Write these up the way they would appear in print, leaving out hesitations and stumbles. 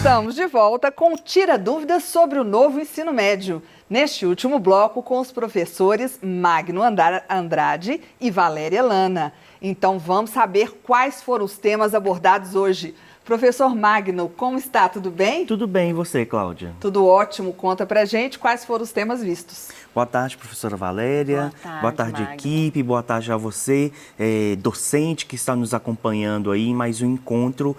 Estamos de volta com o Tira Dúvidas sobre o novo ensino médio. Neste último bloco, com os professores Magno Andrade e Valéria Lana. Então, vamos saber quais foram os temas abordados hoje. Professor Magno, como está? Tudo bem? Tudo bem, e você, Cláudia? Tudo ótimo. Conta pra gente quais foram os temas vistos. Boa tarde, professora Valéria. Boa tarde, equipe. Boa tarde a você, docente que está nos acompanhando aí em mais um encontro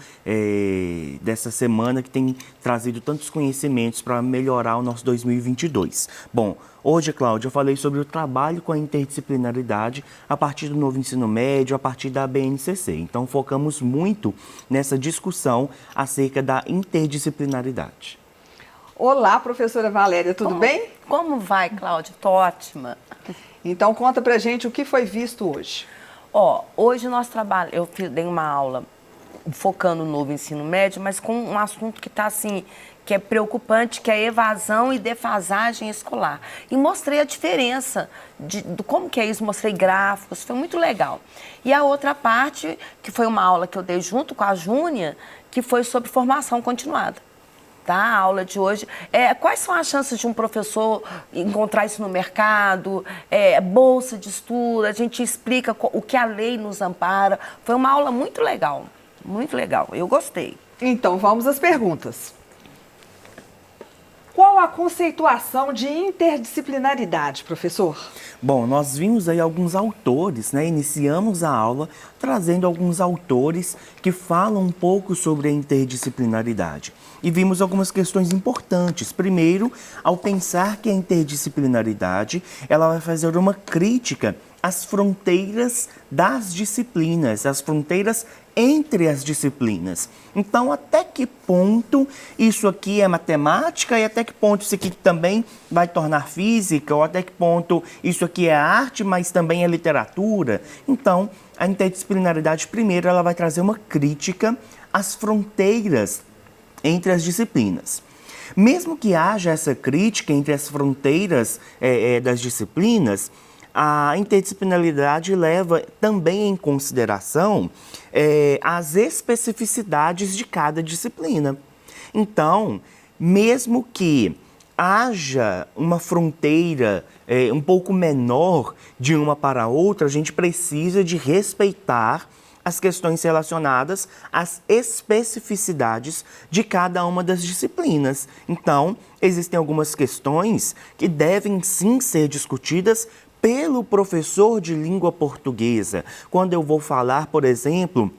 dessa semana que tem trazido tantos conhecimentos para melhorar o nosso 2022. Bom, hoje, Cláudia, eu falei sobre o trabalho com a interdisciplinaridade a partir do novo ensino médio, a partir da BNCC. Então, focamos muito nessa discussão acerca da interdisciplinaridade. Olá, professora Valéria, tudo bem? Como vai, Cláudia? Tô ótima. Então, conta pra gente o que foi visto hoje. Hoje eu dei uma aula focando no novo ensino médio, mas com um assunto que está assim, que é preocupante, que é evasão e defasagem escolar. E mostrei a diferença do como que é isso, mostrei gráficos, foi muito legal. E a outra parte, que foi uma aula que eu dei junto com a Júnia, que foi sobre formação continuada. Tá? A aula de hoje, quais são as chances de um professor encontrar isso no mercado, bolsa de estudo, a gente explica o que a lei nos ampara. Foi uma aula muito legal, eu gostei. Então, vamos às perguntas. Qual a conceituação de interdisciplinaridade, professor? Bom, nós vimos aí alguns autores, né? Iniciamos a aula trazendo alguns autores que falam um pouco sobre a interdisciplinaridade. E vimos algumas questões importantes. Primeiro, ao pensar que a interdisciplinaridade, ela vai fazer uma crítica às fronteiras das disciplinas, as fronteiras entre as disciplinas. Então, até que ponto isso aqui é matemática e até que ponto isso aqui também vai tornar física, ou até que ponto isso aqui é arte, mas também é literatura. Então, a interdisciplinaridade, primeiro, ela vai trazer uma crítica às fronteiras entre as disciplinas. Mesmo que haja essa crítica entre as fronteiras das disciplinas, a interdisciplinaridade leva também em consideração as especificidades de cada disciplina. Então, mesmo que haja uma fronteira um pouco menor de uma para outra, a gente precisa de respeitar as questões relacionadas às especificidades de cada uma das disciplinas. Então, existem algumas questões que devem sim ser discutidas pelo professor de língua portuguesa. Quando eu vou falar, por exemplo,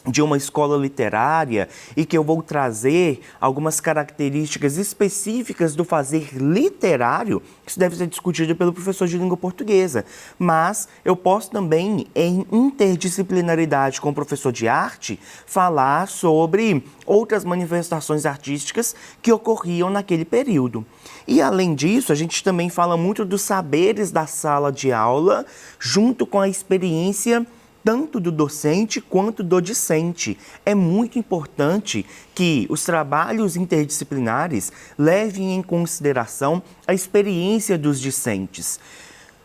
de uma escola literária e que eu vou trazer algumas características específicas do fazer literário, isso deve ser discutido pelo professor de língua portuguesa. Mas eu posso também, em interdisciplinaridade com o professor de arte, falar sobre outras manifestações artísticas que ocorriam naquele período. E, além disso, a gente também fala muito dos saberes da sala de aula, junto com a experiência tanto do docente quanto do discente. É muito importante que os trabalhos interdisciplinares levem em consideração a experiência dos discentes.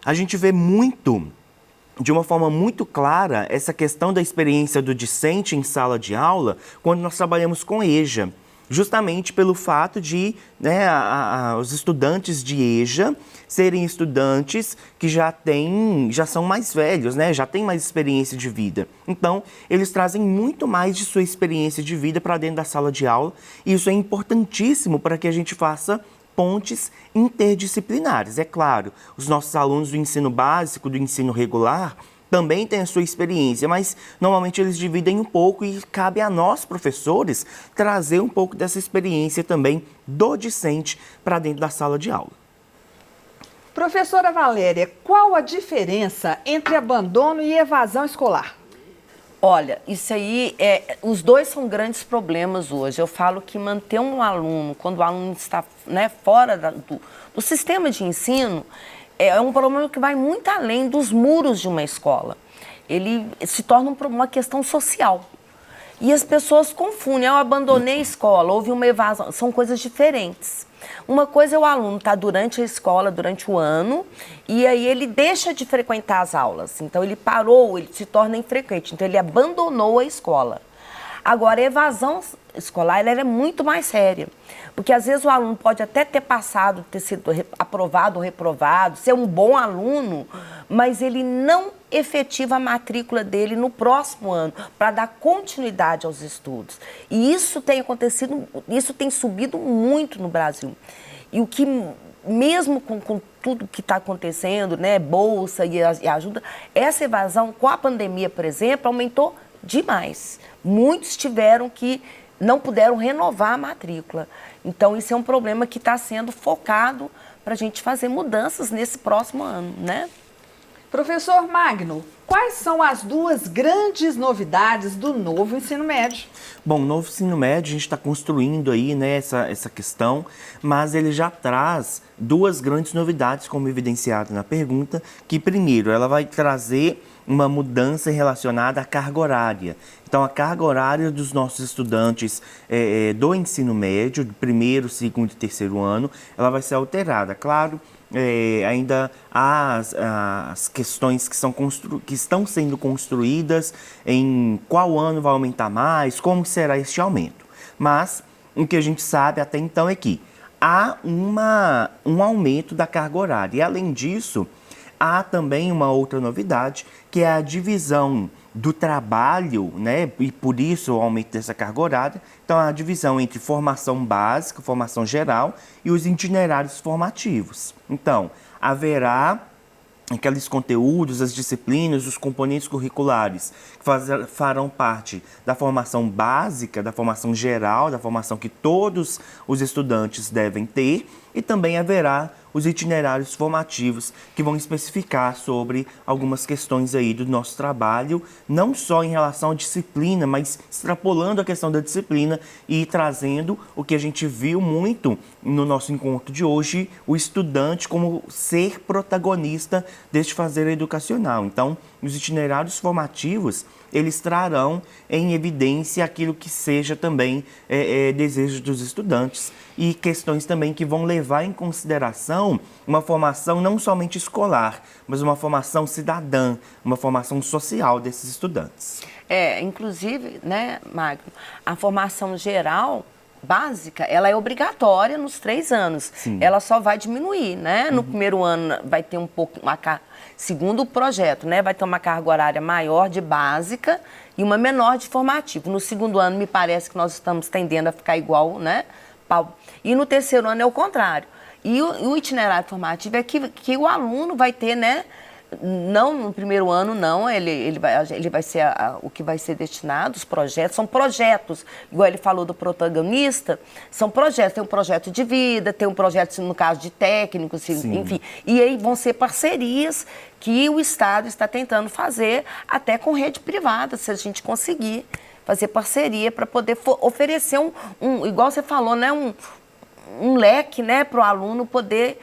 A gente vê de uma forma muito clara, essa questão da experiência do discente em sala de aula quando nós trabalhamos com EJA. Justamente pelo fato de os estudantes de EJA serem estudantes que já são mais velhos, já têm mais experiência de vida. Então, eles trazem muito mais de sua experiência de vida para dentro da sala de aula, e isso é importantíssimo para que a gente faça pontes interdisciplinares. É claro, os nossos alunos do ensino básico, do ensino regular, também têm a sua experiência, mas normalmente eles dividem um pouco e cabe a nós, professores, trazer um pouco dessa experiência também do discente para dentro da sala de aula. Professora Valéria, qual a diferença entre abandono e evasão escolar? Olha, isso aí, os dois são grandes problemas hoje. Eu falo que manter um aluno, quando o aluno está fora do sistema de ensino, é um problema que vai muito além dos muros de uma escola. Ele se torna uma questão social. E as pessoas confundem. Eu abandonei a escola, houve uma evasão. São coisas diferentes. Uma coisa é o aluno estar durante a escola, durante o ano, e aí ele deixa de frequentar as aulas. Então, ele parou, ele se torna infrequente. Então, ele abandonou a escola. Agora, a evasão escolar ela é muito mais séria. Porque às vezes o aluno pode até ter passado, ter sido aprovado ou reprovado, ser um bom aluno, mas ele não efetiva a matrícula dele no próximo ano, para dar continuidade aos estudos. E isso tem acontecido, isso tem subido muito no Brasil. E o que, mesmo com tudo que está acontecendo, né, bolsa e ajuda, essa evasão com a pandemia, por exemplo, aumentou demais. Muitos tiveram que não puderam renovar a matrícula. Então, isso é um problema que está sendo focado para a gente fazer mudanças nesse próximo ano, né? Professor Magno, quais são as duas grandes novidades do novo ensino médio? Bom, o novo ensino médio, a gente está construindo aí, né, essa questão, mas ele já traz duas grandes novidades, como evidenciado na pergunta, que primeiro, ela vai trazer uma mudança relacionada à carga horária. Então, a carga horária dos nossos estudantes do ensino médio, do primeiro, segundo e terceiro ano, ela vai ser alterada. Claro, ainda há as questões que estão sendo construídas em qual ano vai aumentar mais, como será este aumento. Mas o que a gente sabe até então é que há um aumento da carga horária. E, além disso, há também uma outra novidade, que é a divisão do trabalho, né? E por isso o aumento dessa carga horária. Então, a divisão entre formação básica, formação geral e os itinerários formativos. Então, haverá aqueles conteúdos, as disciplinas, os componentes curriculares que farão parte da formação básica, da formação geral, da formação que todos os estudantes devem ter, e também haverá os itinerários formativos que vão especificar sobre algumas questões aí do nosso trabalho, não só em relação à disciplina, mas extrapolando a questão da disciplina e trazendo o que a gente viu muito no nosso encontro de hoje, o estudante como ser protagonista deste fazer educacional. Então, os itinerários formativos, eles trarão em evidência aquilo que seja também desejo dos estudantes e questões também que vão levar em consideração uma formação não somente escolar, mas uma formação cidadã, uma formação social desses estudantes. Inclusive, né, Magno, a formação geral básica, ela é obrigatória nos 3 anos. Sim. Ela só vai diminuir, né? No primeiro ano vai ter um pouco, segundo o projeto, né, vai ter uma carga horária maior de básica e uma menor de formativo. No segundo ano, me parece que nós estamos tendendo a ficar igual, né? E no terceiro ano é o contrário. E o itinerário formativo é que o aluno vai ter, né? Não no primeiro ano, não, ele vai ser o que vai ser destinado, os projetos, são projetos, igual ele falou do protagonista, são projetos, tem um projeto de vida, tem um projeto, no caso, de técnicos, Sim. enfim, e aí vão ser parcerias que o Estado está tentando fazer até com rede privada, se a gente conseguir fazer parceria para poder oferecer igual você falou, né, um leque, né, para o aluno poder,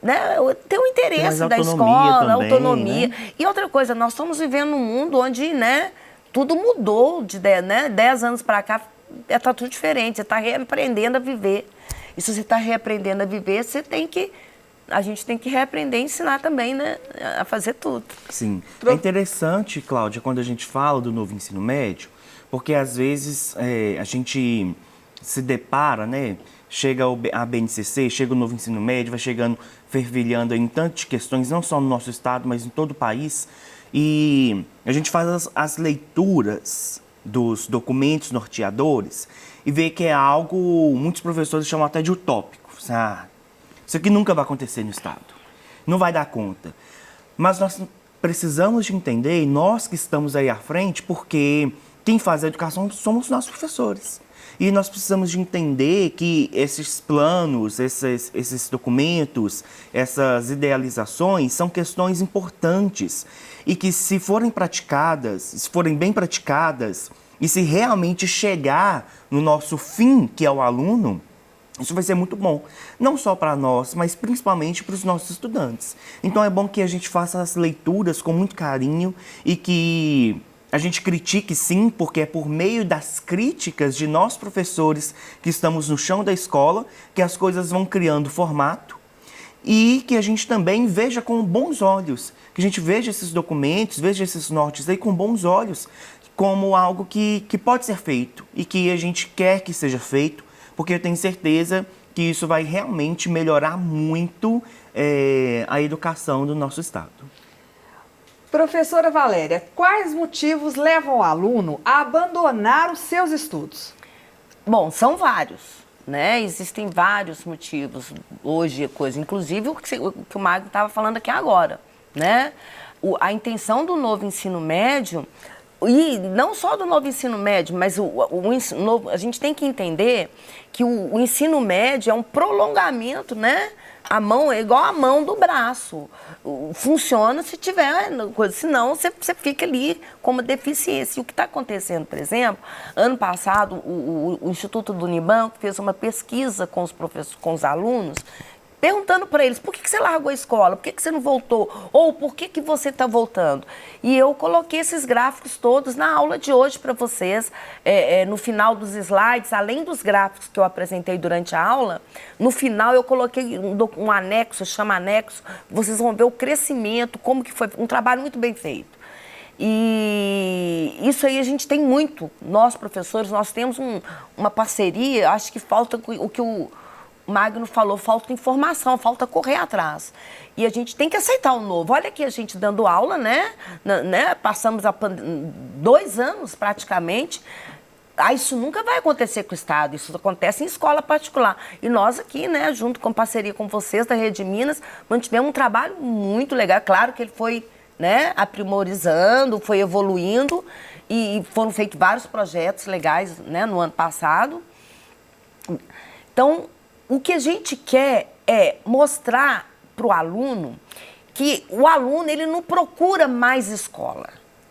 né, ter o interesse da escola, também, autonomia. Né? E outra coisa, nós estamos vivendo num mundo onde, né, tudo mudou de 10 anos para cá, está tudo diferente, você está reaprendendo a viver. E se você está reaprendendo a viver, a gente tem que reaprender e ensinar também, né, a fazer tudo. Sim. É interessante, Cláudia, quando a gente fala do novo ensino médio, porque às vezes a gente se depara, né? Chega a BNCC, chega o novo ensino médio, vai chegando, fervilhando em tantas questões, não só no nosso estado, mas em todo o país. E a gente faz as leituras dos documentos norteadores e vê que é algo, muitos professores chamam até de utópico. Isso aqui nunca vai acontecer no estado, não vai dar conta. Mas nós precisamos de entender, e nós que estamos aí à frente, porque quem faz a educação somos nós professores. E nós precisamos de entender que esses planos, esses documentos, essas idealizações são questões importantes e que se forem praticadas, se forem bem praticadas e se realmente chegar no nosso fim, que é o aluno, isso vai ser muito bom, não só para nós, mas principalmente para os nossos estudantes. Então é bom que a gente faça as leituras com muito carinho e que a gente critique sim, porque é por meio das críticas de nós professores que estamos no chão da escola que as coisas vão criando formato e que a gente também veja com bons olhos, que a gente veja esses documentos, veja esses nortes aí com bons olhos, como algo que pode ser feito e que a gente quer que seja feito, porque eu tenho certeza que isso vai realmente melhorar muito a educação do nosso estado. Professora Valéria, quais motivos levam o aluno a abandonar os seus estudos? Bom, são vários, né? Existem vários motivos hoje, inclusive o que o Magno estava falando aqui agora, né? A intenção do novo ensino médio, e não só do novo ensino médio, mas a gente tem que entender que o ensino médio é um prolongamento, né? A mão é igual a mão do braço. Funciona se tiver coisa, senão você fica ali com uma deficiência. E o que está acontecendo, por exemplo, ano passado, o Instituto do Unibanco fez uma pesquisa com os professores, com os alunos, perguntando para eles, por que você largou a escola? Por que você não voltou? Ou por que você está voltando? E eu coloquei esses gráficos todos na aula de hoje para vocês. No final dos slides, além dos gráficos que eu apresentei durante a aula, no final eu coloquei um anexo, chama anexo, vocês vão ver o crescimento, como que foi, um trabalho muito bem feito. E isso aí a gente tem muito, nós professores, nós temos uma parceria, acho que falta o que o Magno falou, falta informação, falta correr atrás. E a gente tem que aceitar o novo. Olha aqui a gente dando aula, né? Passamos 2 anos praticamente. Isso nunca vai acontecer com o Estado, isso acontece em escola particular. E nós aqui, né, junto com parceria com vocês da Rede Minas, mantivemos um trabalho muito legal. Claro que ele foi, né, aprimorizando, foi evoluindo e foram feitos vários projetos legais, né, no ano passado. Então, o que a gente quer é mostrar para o aluno que o aluno ele não procura mais escola,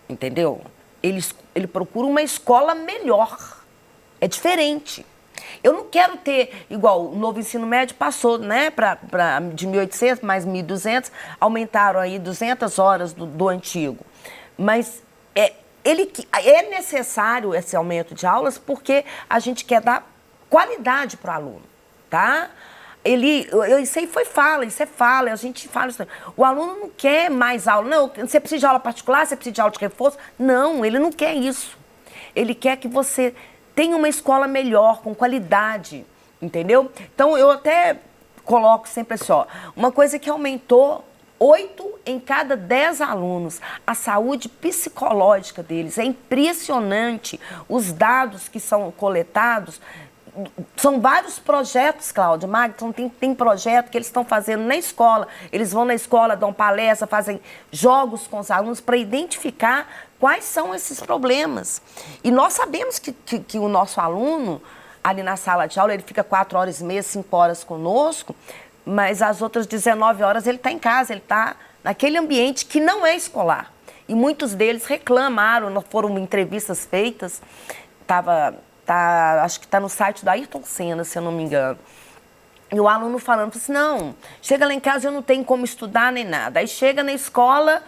entendeu? Ele procura uma escola melhor, é diferente. Eu não quero ter, igual o novo ensino médio passou, né, de 1.800 mais 1.200, aumentaram aí 200 horas do antigo. Mas é necessário esse aumento de aulas porque a gente quer dar qualidade para o aluno. Tá? Isso aí isso é fala, a gente fala isso. O aluno não quer mais aula. Não, você precisa de aula particular, você precisa de aula de reforço. Não, ele não quer isso. Ele quer que você tenha uma escola melhor, com qualidade, entendeu? Então, eu até coloco sempre assim, ó, uma coisa que aumentou 8 em cada 10 alunos, a saúde psicológica deles. É impressionante os dados que são coletados. São vários projetos, Cláudia, Magno, tem projeto que eles estão fazendo na escola. Eles vão na escola, dão palestra, fazem jogos com os alunos para identificar quais são esses problemas. E nós sabemos que o nosso aluno, ali na sala de aula, ele fica 4 horas e meia, 5 horas conosco, mas as outras 19 horas ele está em casa, ele está naquele ambiente que não é escolar. E muitos deles reclamaram, foram entrevistas feitas, acho que está no site da Ayrton Senna, se eu não me engano. E o aluno falando assim, não, chega lá em casa eu não tenho como estudar nem nada. Aí chega na escola,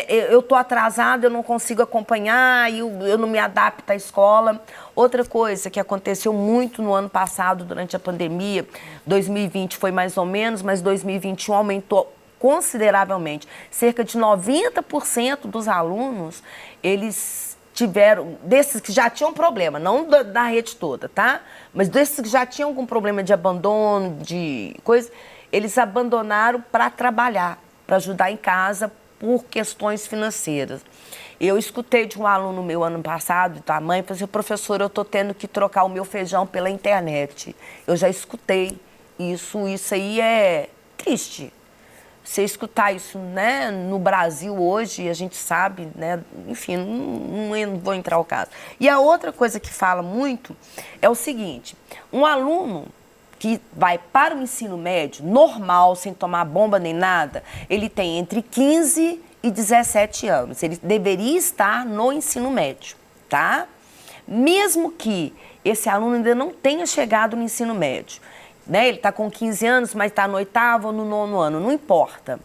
eu estou atrasado, eu não consigo acompanhar, eu não me adapto à escola. Outra coisa que aconteceu muito no ano passado, durante a pandemia, 2020 foi mais ou menos, mas 2021 aumentou consideravelmente. Cerca de 90% dos alunos, eles tiveram, desses que já tinham problema, não da rede toda, tá? Mas desses que já tinham algum problema de abandono, de coisa, eles abandonaram para trabalhar, para ajudar em casa por questões financeiras. Eu escutei de um aluno meu ano passado, da mãe, falou assim, professor, eu estou tendo que trocar o meu feijão pela internet. Eu já escutei isso aí é triste. Você escutar isso, né, no Brasil hoje, a gente sabe, né, enfim, não vou entrar ao caso. E a outra coisa que fala muito é o seguinte, um aluno que vai para o ensino médio, normal, sem tomar bomba nem nada, ele tem entre 15 e 17 anos. Ele deveria estar no ensino médio, tá? Mesmo que esse aluno ainda não tenha chegado no ensino médio, né? Ele está com 15 anos, mas está no 8º ou no 9º ano, não importa.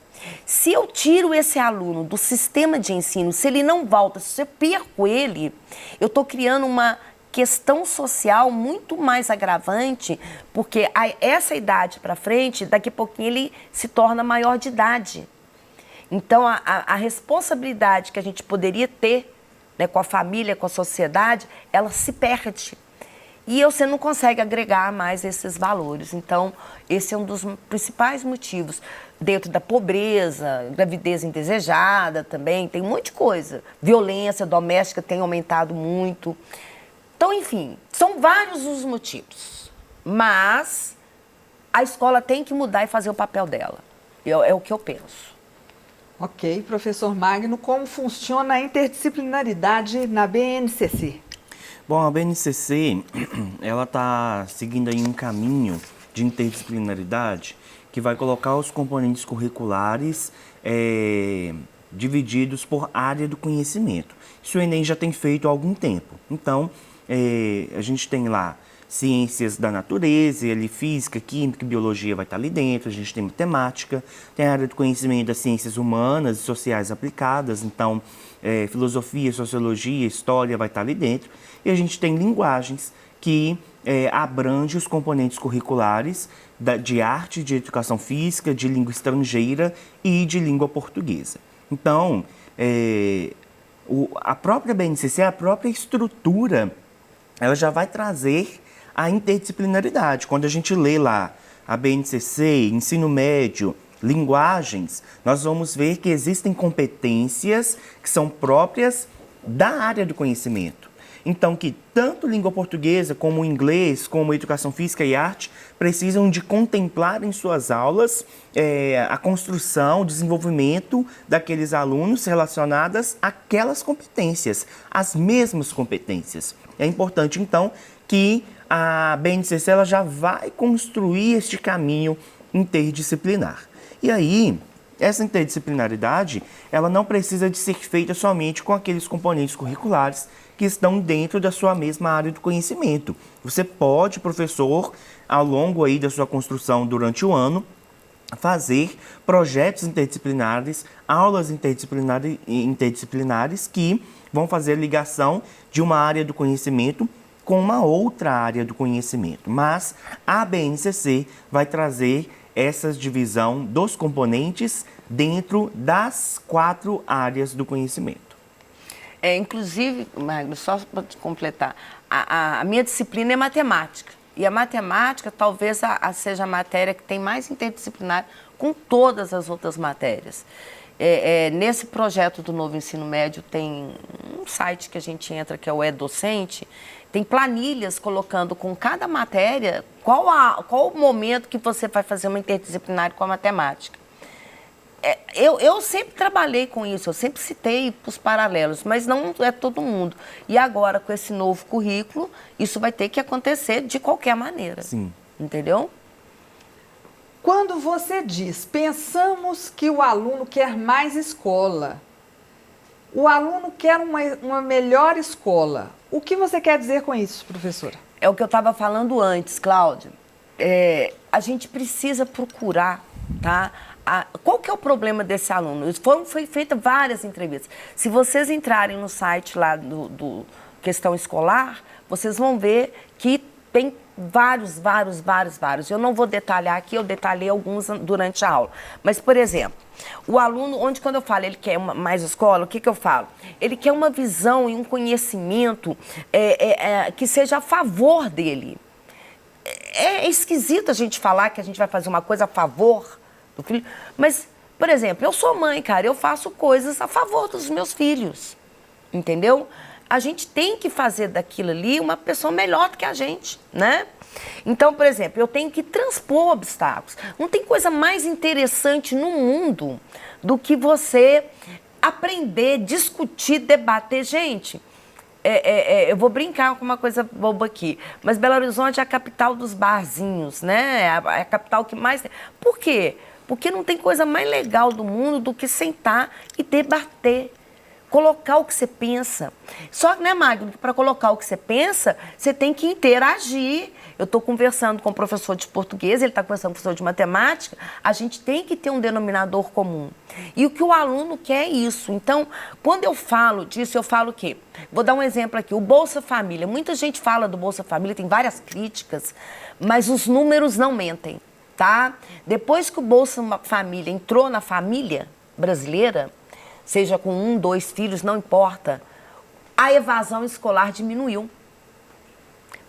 Se eu tiro esse aluno do sistema de ensino, se ele não volta, se eu perco ele, eu estou criando uma questão social muito mais agravante, porque essa idade para frente, daqui a pouquinho ele se torna maior de idade. Então, a responsabilidade que a gente poderia ter né, com a família, com a sociedade, ela se perde. E você não consegue agregar mais esses valores. Então, esse é um dos principais motivos. Dentro da pobreza, gravidez indesejada também, tem um monte de coisa. Violência doméstica tem aumentado muito. Então, enfim, são vários os motivos. Mas a escola tem que mudar e fazer o papel dela. É o que eu penso. Ok, professor Magno, como funciona a interdisciplinaridade na BNCC? Bom, a BNCC, ela está seguindo aí um caminho de interdisciplinaridade que vai colocar os componentes curriculares divididos por área do conhecimento. Isso o Enem já tem feito há algum tempo. Então, a gente tem lá ciências da natureza, ali física, química, biologia vai estar ali dentro, a gente tem matemática, tem a área do conhecimento das ciências humanas e sociais aplicadas, então filosofia, sociologia, história vai estar ali dentro, e a gente tem linguagens que abrange os componentes curriculares de arte, de educação física, de língua estrangeira e de língua portuguesa. Então, a própria BNCC, a própria estrutura, ela já vai trazer a interdisciplinaridade. Quando a gente lê lá a BNCC, ensino médio, linguagens, nós vamos ver que existem competências que são próprias da área do conhecimento. Então, que tanto língua portuguesa, como o inglês, como educação física e arte, precisam de contemplar em suas aulas a construção, o desenvolvimento daqueles alunos relacionadas àquelas competências, as mesmas competências. É importante, então, que a BNCC ela já vai construir este caminho interdisciplinar. E aí, essa interdisciplinaridade, ela não precisa de ser feita somente com aqueles componentes curriculares que estão dentro da sua mesma área do conhecimento. Você pode, professor, ao longo aí da sua construção durante o ano, fazer projetos interdisciplinares, aulas interdisciplinares que vão fazer ligação de uma área do conhecimento com uma outra área do conhecimento. Mas a BNCC vai trazer essa divisão dos componentes dentro das 4 áreas do conhecimento. Inclusive, Magno, só para completar, a minha disciplina é matemática. E a matemática talvez seja a matéria que tem mais interdisciplinar com todas as outras matérias. Nesse projeto do Novo Ensino Médio tem um site que a gente entra, que é o E-Docente, tem planilhas colocando com cada matéria qual o momento que você vai fazer uma interdisciplinar com a matemática. Eu sempre trabalhei com isso, eu sempre citei os paralelos, mas não é todo mundo. E agora, com esse novo currículo, isso vai ter que acontecer de qualquer maneira. Sim. Entendeu? Quando você diz, pensamos que o aluno quer mais escola, o aluno quer uma melhor escola, o que você quer dizer com isso, professora? É o que eu estava falando antes, Cláudia. A gente precisa procurar, tá? Qual que é o problema desse aluno? Foi feitas várias entrevistas. Se vocês entrarem no site lá do Questão Escolar, vocês vão ver que tem vários. Eu não vou detalhar aqui, eu detalhei alguns durante a aula. Mas, por exemplo, o aluno, quando eu falo ele quer mais escola, o que eu falo? Ele quer uma visão e um conhecimento que seja a favor dele. É esquisito a gente falar que a gente vai fazer uma coisa a favor do filho, mas, por exemplo, eu sou mãe, cara, eu faço coisas a favor dos meus filhos, entendeu? A gente tem que fazer daquilo ali uma pessoa melhor do que a gente, né? Então, por exemplo, eu tenho que transpor obstáculos. Não tem coisa mais interessante no mundo do que você aprender, discutir, debater. Gente, eu vou brincar com uma coisa boba aqui, mas Belo Horizonte é a capital dos barzinhos, né? É a capital que mais tem. Por quê? Porque não tem coisa mais legal do mundo do que sentar e debater. Colocar o que você pensa. Só que, né, Magno, para colocar o que você pensa, você tem que interagir. Eu estou conversando com o professor de português, ele está conversando com o professor de matemática, a gente tem que ter um denominador comum. E o que o aluno quer é isso. Então, quando eu falo disso, eu falo o quê? Vou dar um exemplo aqui, o Bolsa Família. Muita gente fala do Bolsa Família, tem várias críticas, mas os números não mentem, tá? Depois que o Bolsa Família entrou na família brasileira, seja com 1, 2 filhos, não importa, a evasão escolar diminuiu.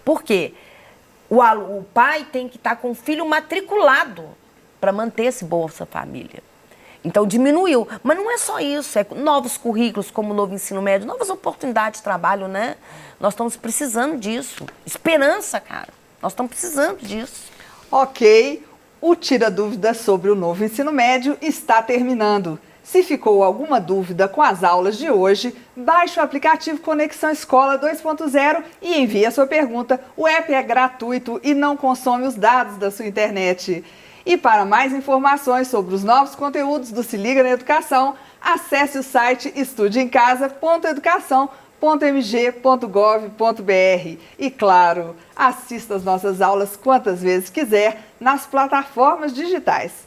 Por quê? O pai tem que estar com o filho matriculado para manter esse Bolsa Família. Então, diminuiu. Mas não é só isso, é novos currículos, como o novo ensino médio, novas oportunidades de trabalho, né? Nós estamos precisando disso. Esperança, cara. Nós estamos precisando disso. Ok, o Tira Dúvidas sobre o novo ensino médio está terminando. Se ficou alguma dúvida com as aulas de hoje, baixe o aplicativo Conexão Escola 2.0 e envie a sua pergunta. O app é gratuito e não consome os dados da sua internet. E para mais informações sobre os novos conteúdos do Se Liga na Educação, acesse o site estudeemcasa.educação.mg.gov.br. E claro, assista as nossas aulas quantas vezes quiser nas plataformas digitais.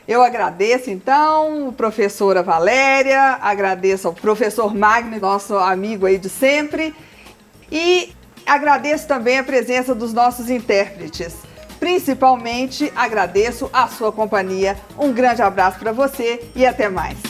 Eu agradeço, então, a professora Valéria, agradeço ao professor Magno, nosso amigo aí de sempre, e agradeço também a presença dos nossos intérpretes. Principalmente, agradeço a sua companhia. Um grande abraço para você e até mais.